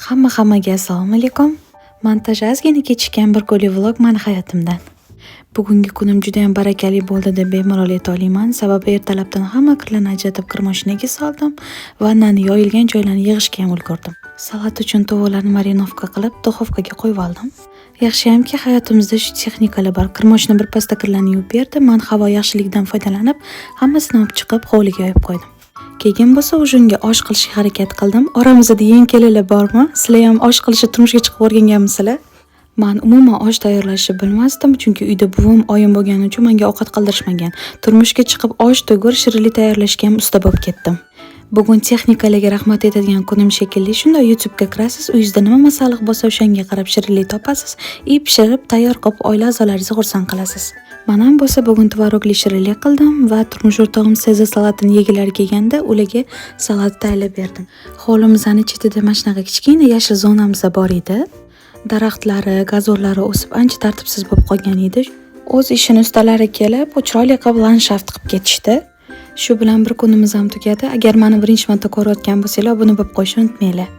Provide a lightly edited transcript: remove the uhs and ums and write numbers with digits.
Hammaga assalomu alaykum. Montaj ozgina kechikkan bir kunlik vlog mani hayotimdan. Bugungi kunim juda ham barakali bo'ldi deb bemalol ayta olaman. Sababi ertalabdan hamma kirlarni ajratib kir mashinaga soldim va nonni yoyilgan joylarni yig'ishga ham ulgurdim. Salat uchun tovuqlarni marinovka qilib duxovkaga qo'yib oldim. Yaxshiyamki hayotimizda shu texnikalar bor. Kir mashina birpasda kirlarni yuvib berdi. Men havo yaxshiligidan foydalanib hammasini olib chiqib hovliga yoyib qo'ydim. Keyin bo'lsa o'zimga osh qilishga harakat qildim. Oramizda yeng kelalar bormi? Sizlar ham osh qilishni turmushga chiqib o'rganganmisizlar? Men umuman osh tayyorlashni bilmasdim, chunki uyda buvim oyim bo'lgani uchun menga ovqat qildirishmagan. Turmushga chiqib osh to'g'ri shirinlik tayyorlashga ham usta bo'lib ketdim. Bugun texnikalarga rahmat aytadigan kunim shekilli. Shunda YouTube'ga kirasiz, uyingizda nima masalliq bo'lsa o'shanga qarab shirinlik topasiz, pishirib tayyor qilib oila a'zolaringizni xursand qilasiz. Men ham bo'lsa bugun tvorogli shirinlik qildim va turmush o'rtog'im Sezar salatini yegilar kelganda ularga salat tayyorlab berdim. Hovlimizning chetida mana shunaqa kichkina yashil zonamiz bor edi. Daraxtlari, gazonlari o'sib ancha tartibsiz bo'lib qolgan edi. O'z ishini ustalari kelib, chiroyli qilib landshaft qilib ketishdi. Shu bilan bir kunimiz ham tugadi. Agar meni birinchi marta ko'rayotgan bo'lsanglar, buni bilib qo'yishni unutmanglar.